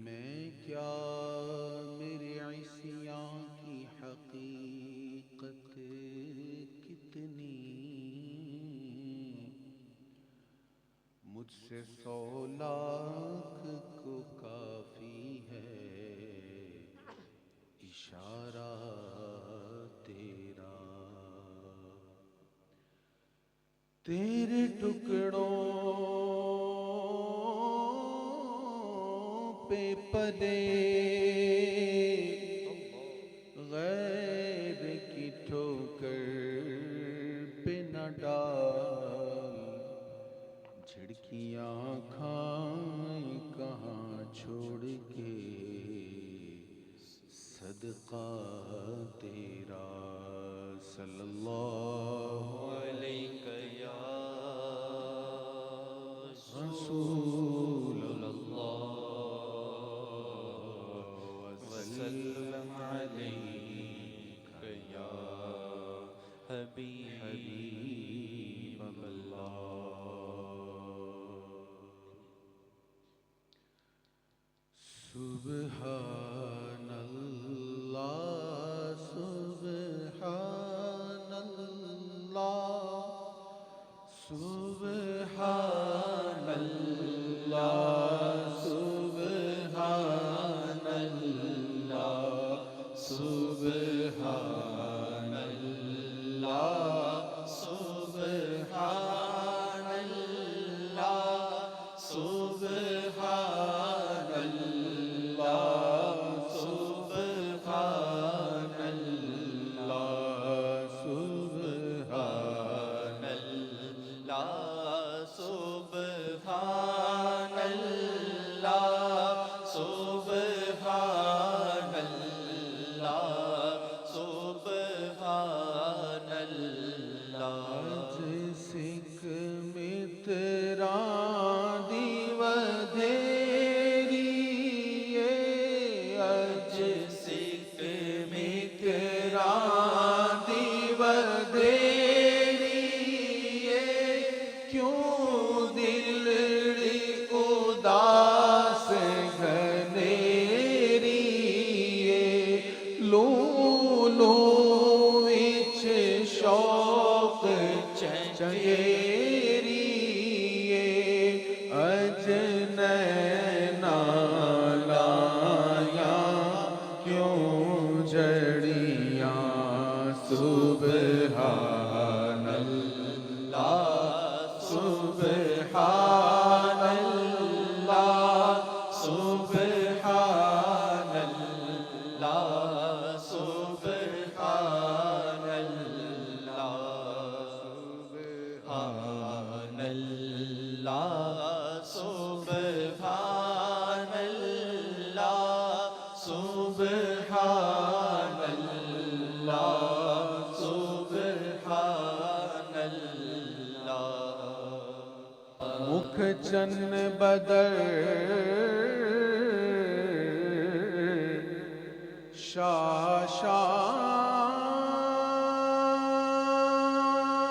میں کیا میرے عصیاں کی حقیقت کتنی، مجھ سے 100 لاکھ کو کافی ہے اشارہ تیرا، تیرے ٹکڑوں پہ پلے غیر کی ٹھوکر پہ نہ ڈال، جھڑکیاں کھائیں کہاں چھوڑ کے صدقہ تیرا، صلی اللہ علیکہ یا رسول اللہ وسلم وسلم علیکہ یا حبیب حبیب اللہ۔ سبحان اللہ سبحان اللہ سبحان اللہ سبحان اللہ سبحان اللہ سبحان اللہ سبحان اللہ سبحان اللہ سبحان اللہ سبحان اللہ سبحان اللہ سبحان اللہ۔ آج سکھ متران دیو دھیری، آج سکھ متران دیو دھیری، کیوں دل اداس گھنیری، لو لو وچ شوق چنگیری، اج نینا لایا کیوں جڑیاں، سبحان اللہ سبحان اللہ سبحان اللہ سبحان اللہ سبحان اللہ سبحان اللہ سبحان اللہ سبحان اللہ۔ مکھ چن بدر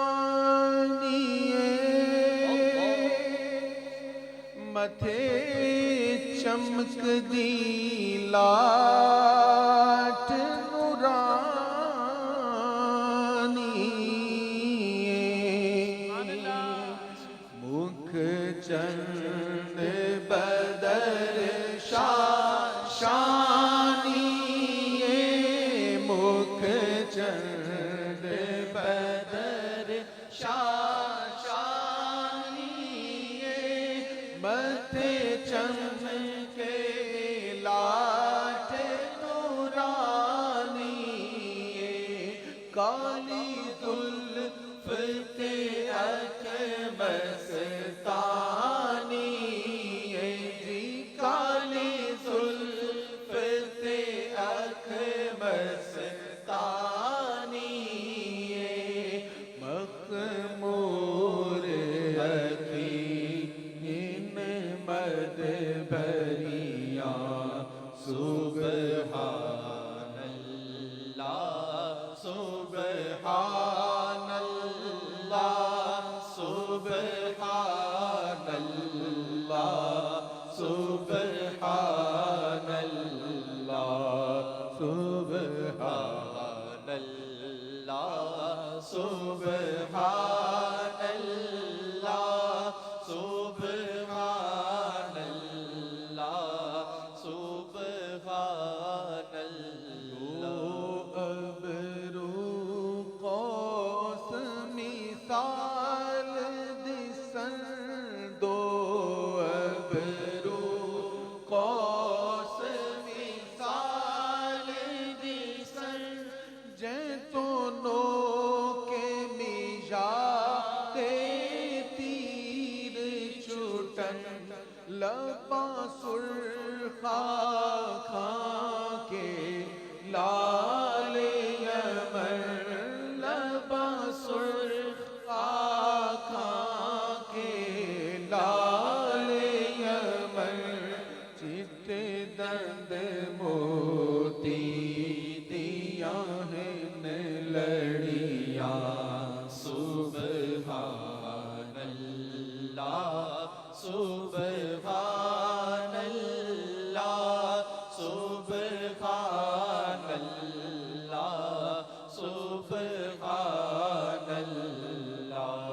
شاشانیے، متھے چمک دی لاٹ نورانی، مکھ چند بدر شاشانیے، مکھ چند بدر شاشانیے، متھے چمک لاٹ نورانی، کالی زلف تے اکھ مستانی، جی کالی زلف تے اکھ مستانی، مخمور اکھیں مد بھریاں، سبحان اللہ سبحان اللہ سبحان اللہ سبحان لباں سرخا کھا کے لال یمن، لباں سرخا کھا کے لال یمن، چت دند موتی دیا ہے لڑیاں، سبحان اللہ سبحان اللہ سبحان اللہ سبحان اللہ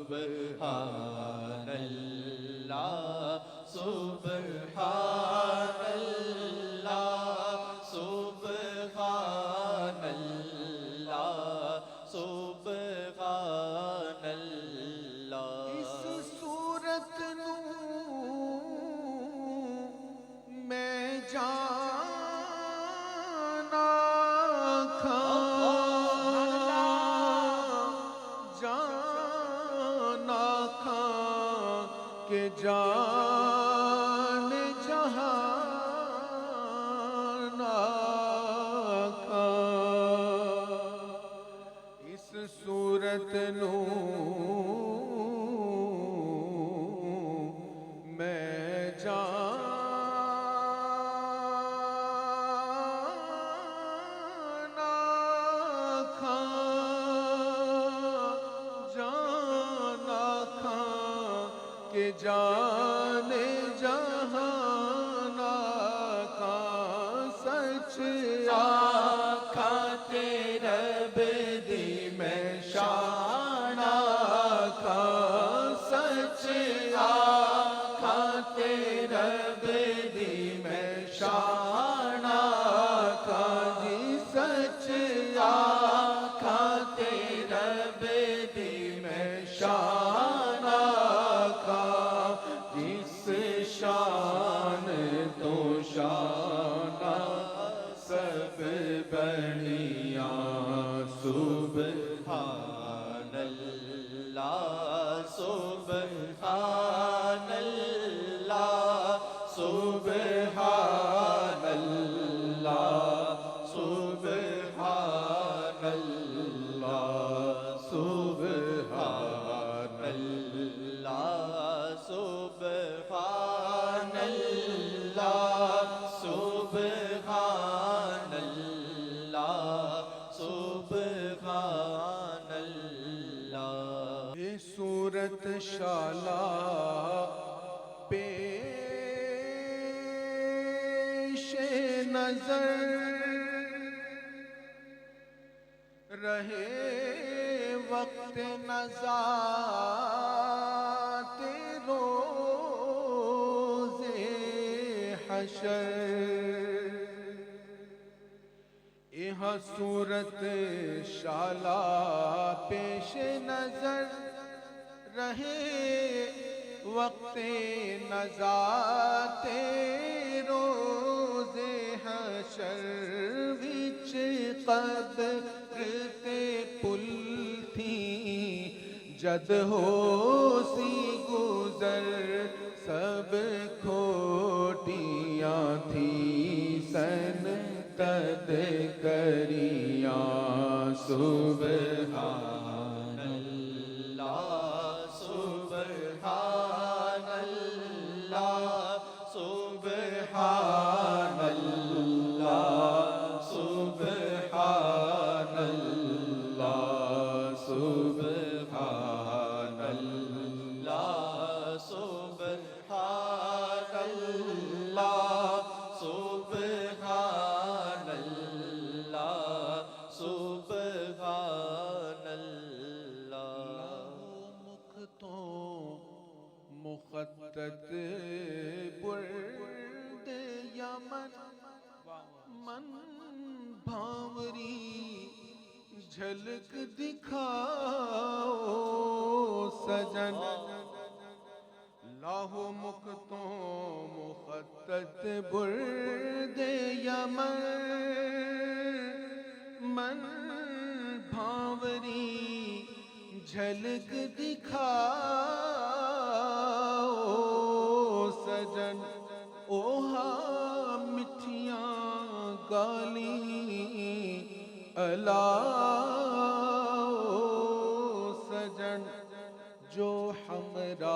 سبحان اللہ سبحان اللہ سبحان اللہ سبحان اللہ۔ اس صورت نو میں جانا کھا، جانا کھا کہ جان جہانا کھا، اس صورت نو میں جانا کھا، جانا کھا کہ جان جہانا کھا، سچ آقا تیرے بدی میں شانہ کھا، سچ آقا تیرے بدی میں شانہ کھا، جی سچ آقا تیرے بدی میں شانہ کھا، جس شان تو شانہ سب بڑیاں، سبحان اللہ سبحان اللہ سبحان اللہ سبحان اللہ سبحان اللہ سبحان اللہ سبحان اللہ سبحان اللہ۔ یہ صورت شالا پیش نظر رہے وقت نزاعت روز حشر، یہ صورت شالا پیش نظر رہے وقت نزاعت روز حشر، وچ قبر تے پل تھی جد ہو سی گزر، سب کھوٹیاں تھی سن تد کریاں، سبحان اللہ سبحان اللہ سبحان اللہ سبحان اللہ سبحان اللہ سبحان اللہ سبحان اللہ سبحان اللہ۔ مکھ تو مخطط برد یمن، من بھاوری جھلک دکھاؤ سجن، لاہو مکھ تو مخطط برد یمن، من بھاوری جھلک دکھاؤ سجن اوہا مٹھیاں گالی الا سجن جو ہمراہ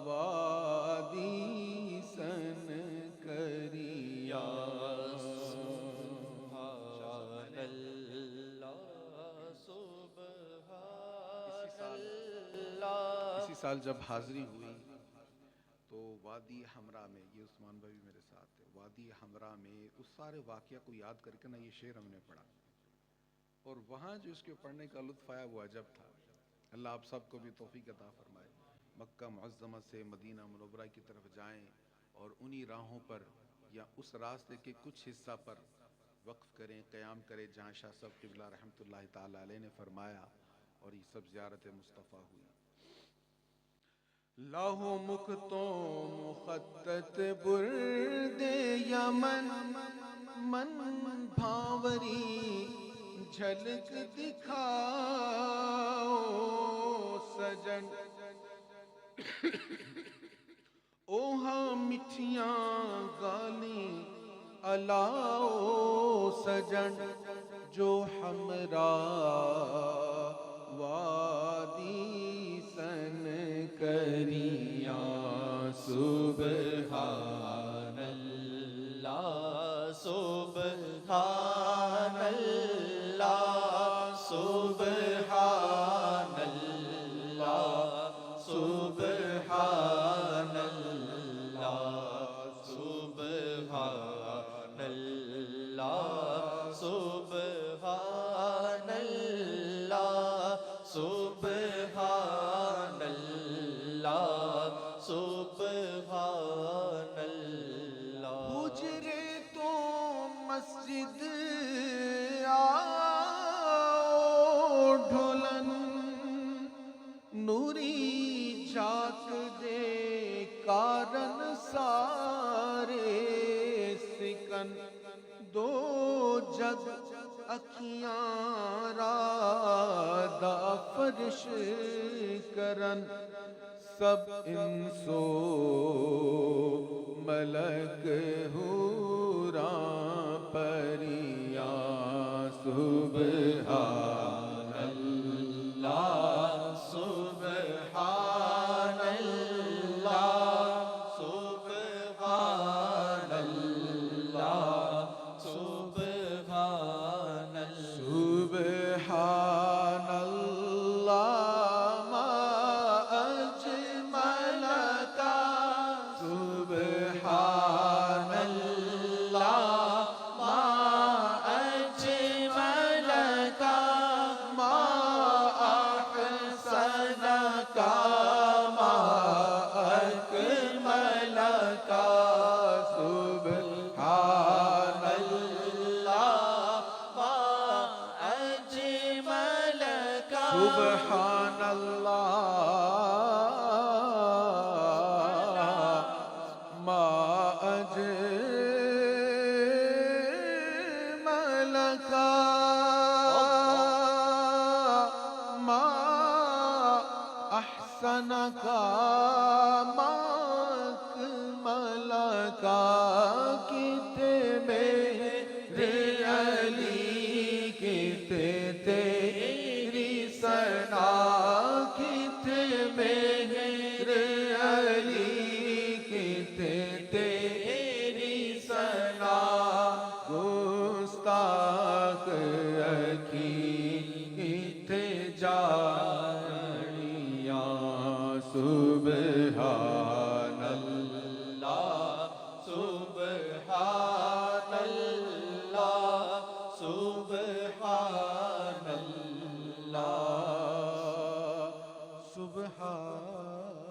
وادی سن کریا سبحان اللہ سبحان اللہ. اسی سال جب حاضری ہوئی تو وادی ہمراہ میں، یہ عثمان بھائی میرے ساتھ تھے، وادی ہمراہ میں اس سارے واقعہ کو یاد کر کے نا یہ شعر ہم نے پڑھا، اور وہاں جو اس کے پڑھنے کا لطف آیا وہ عجب تھا. اللہ آپ سب کو بھی توفیق عطا فرمائے. مکہ معظمہ سے مدینہ منورہ کی طرف جائیں اور انہی راہوں پر یا اس راستے کے کچھ حصہ پر وقف کریں، قیام کریں جہاں شاہ صاحب قبلہ رحمۃ اللہ تعالی علیہ نے فرمایا، اور یہ سب زیارت مصطفیٰ ہوئی. لاہو مکتوں مخطط برد یمن من بھاوری جھلک دکھاؤ سجن اوہا مٹھیاں گالی الاؤ سجن جو ہمراہ وادی سن کریا سبحان اللہ سبحان اللہ سبحان اللہ سبحان اللہ سبحان اللہ سبحان اللہ سبحان اللہ سبحان اللہ. حجرے تو مسجد آؤ ڈھولن نوری جات دے کارن سارے سکن دو جگ اکھیاں رادہ فرش کرن سب انسو ملک حوراں پریاں سبحان اللہ سبحان اللہ سبحان اللہ سبحان سبحان اللہ ما اجمل کا سبحان اللہ ما اجمل کا ما احسن کا ما اکمل کا سبحان اللہ ما اجمل کا سبحان اللہ ما اجمل کا ما احسن کا ما اکمل کا کتے میرے علی کتے تیری ثنا کتے میرے علی کتے تیری ثنا گستاخ اکی کتے جانیاں سبحان اللہ سبحان اللہ سبحان اللہ سبحان